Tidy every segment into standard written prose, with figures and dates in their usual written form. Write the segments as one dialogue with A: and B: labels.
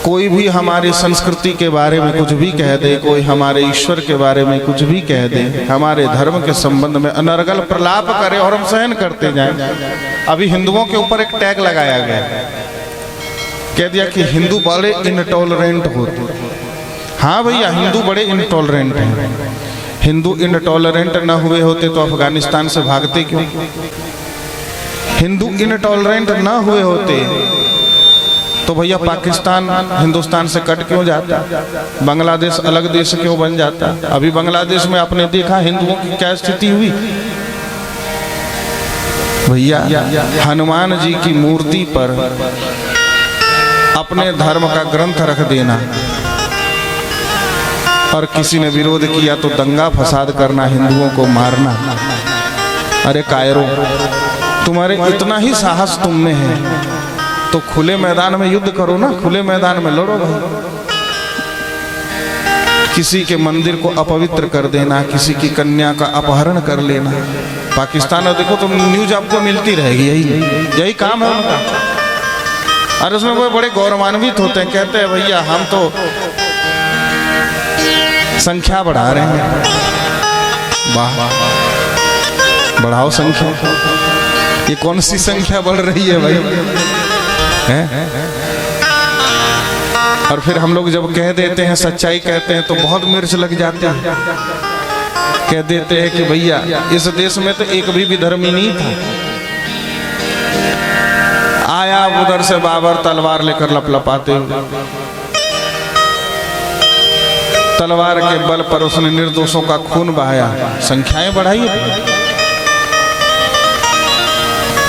A: कोई भी हमारी संस्कृति के बारे में कुछ भी कह दे, कोई हमारे ईश्वर के बारे में कुछ भी कह दे, हमारे धर्म के संबंध में अनर्गल प्रलाप करे और हम सहन करते जाएं। अभी हिंदुओं के ऊपर एक टैग लगाया गया, कह दिया कि हिंदू बड़े इनटॉलरेंट होते। हाँ भैया, हिंदू बड़े इनटॉलरेंट हैं। हिंदू इनटॉलरेंट न हुए होते तो अफगानिस्तान से भागते क्यों? हिंदू इनटॉलरेंट न हुए होते तो भैया पाकिस्तान हिंदुस्तान से कट क्यों जाता? बांग्लादेश अलग देश क्यों बन जाता? अभी बांग्लादेश में आपने देखा हिंदुओं की क्या स्थिति हुई। भैया, हनुमान जी की मूर्ति पर अपने धर्म का ग्रंथ रख देना और किसी ने विरोध किया तो दंगा फसाद करना, हिंदुओं को मारना। अरे कायरो, तुम्हारे इतना ही साहस तुम में है तो खुले मैदान में युद्ध करो ना, खुले मैदान में लड़ो भाई। किसी के मंदिर को अपवित्र कर देना, किसी की कन्या का अपहरण कर लेना। पाकिस्तान में देखो तो न्यूज आपको मिलती रहेगी, यही काम है उनका। और उसमें वो बड़े गौरवान्वित होते हैं, कहते हैं भैया हम तो संख्या बढ़ा रहे हैं। वाह, बढ़ाओ संख्या। ये कौन सी संख्या बढ़ रही है भाई? है? और फिर हम लोग जब कह देते हैं, सच्चाई कहते हैं तो बहुत मिर्च लग जाते हैं। कह देते हैं कि भैया इस देश में तो एक भी विधर्मी नहीं था, आया उधर से बाबर तलवार लेकर लपलपाते हुए, तलवार के बल पर उसने निर्दोषों का खून बहाया, संख्याएं बढ़ाई।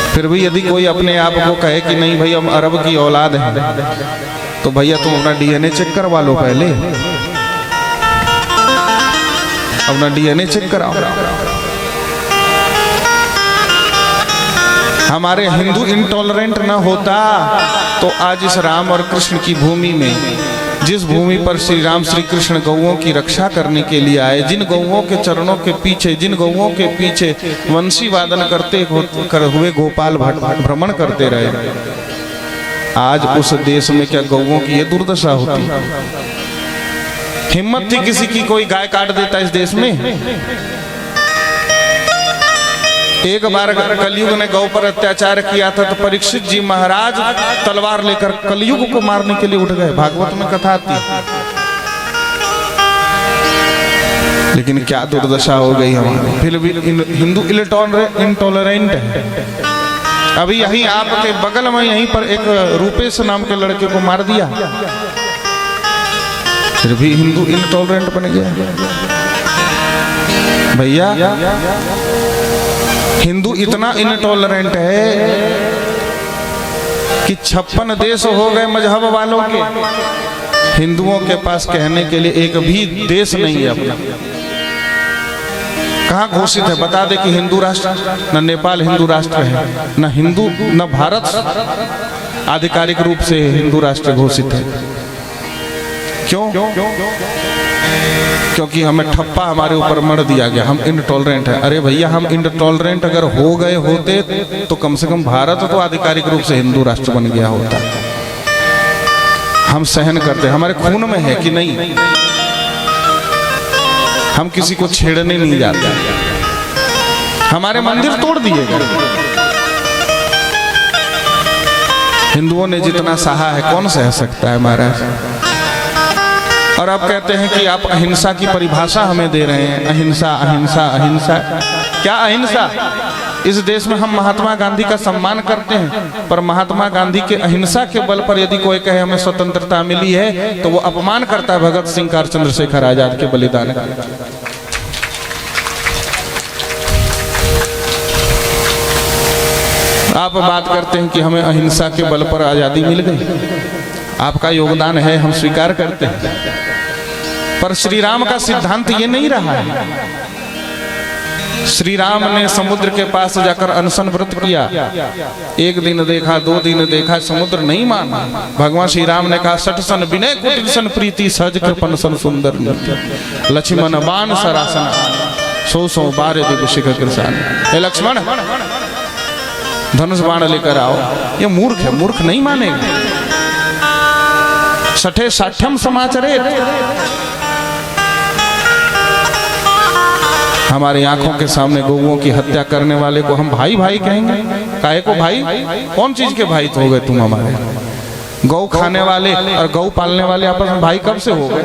A: फिर भी यदि कोई अपने आप को कहे कि नहीं भाई हम अरब की औलाद हैं, तो भैया तुम अपना डीएनए चेक करवा लो, पहले अपना डीएनए चेक कराओ। हमारे हिंदू इंटॉलरेंट न होता तो आज इस राम और कृष्ण की भूमि में, जिस भूमि पर श्री राम श्री कृष्ण गौओं की रक्षा करने के लिए आए, जिन गौओं के चरणों के पीछे, जिन गौओं के पीछे वंशी वादन करते हुए गोपाल भट्ट भ्रमण करते रहे, आज उस देश में क्या गौओं की ये दुर्दशा होती? हिम्मत थी किसी की कोई गाय काट देता इस देश में? एक बार कलयुग ने गौ पर अत्याचार किया था तो परीक्षित जी महाराज तलवार लेकर कलयुग को मारने के लिए उठ गए। भागवत में कथा आती। लेकिन क्या दुर्दशा हो गई हमारी। फिर भी हिंदू इंटॉलरेंट है। अभी यहीं आपके बगल में यहीं पर एक रूपेश नाम के लड़के को मार दिया, फिर भी हिंदू इंटॉलरेंट बन गया। भैया हिंदू इतना इनटॉलरेंट है कि 56 देश हो गए मजहब वालों के, हिंदुओं के पास कहने के लिए एक भी देश नहीं है अपना। कहाँ घोषित है? बता दे कि हिंदू राष्ट्र। न नेपाल हिंदू राष्ट्र है, न हिंदू न भारत आधिकारिक रूप से हिंदू राष्ट्र घोषित है। क्यों? क्योंकि हमें ठप्पा हमारे ऊपर मर दिया गया, हम इनटॉलरेंट हैं। अरे भैया हम इनटॉलरेंट अगर हो गए होते तो कम से कम भारत तो आधिकारिक रूप से हिंदू राष्ट्र बन गया होता। हम सहन करते, हमारे खून में है कि नहीं। हम किसी को छेड़ने नहीं जाते। हमारे मंदिर तोड़ दिए गए। हिंदुओं ने जितना सहा है कौन सह सकता है महाराज। और आप कहते हैं कि आप अहिंसा की परिभाषा हमें दे रहे हैं। अहिंसा अहिंसा अहिंसा, क्या अहिंसा? इस देश में हम महात्मा गांधी का सम्मान करते हैं, पर महात्मा गांधी के अहिंसा के बल पर यदि कोई कहे हमें स्वतंत्रता मिली है तो वो अपमान करता है भगत सिंह का, चंद्रशेखर आजाद के बलिदान का। आप बात करते हैं कि हमें अहिंसा के बल पर आजादी मिल गई। आपका योगदान है, हम स्वीकार करते हैं, पर श्री राम का सिद्धांत ये नहीं रहा है। श्री राम ने समुद्र के पास जाकर अनशन व्रत किया। एक दिन देखा, 2 दिन देखा, समुद्र नहीं माना। भगवान श्री राम ने कहा सठ सन विनय कुटिल सन प्रीति सहज कृपन सन सुंदर लक्ष्मण बाण सरासन 100 बार शिखर कृषान। हे लक्ष्मण धनुष बाण लेकर आओ। ये मूर्ख है, मूर्ख नहीं मानेगा। सठे साठ्यम समाचरे। हमारी आंखों के सामने गौओं की हत्या करने वाले को हम भाई भाई कहेंगे? काहे को भाई? कौन चीज के भाई तो हो गए तुम हमारे? गौ खाने वाले और गौ पालने वाले आपस में भाई कब से हो गए?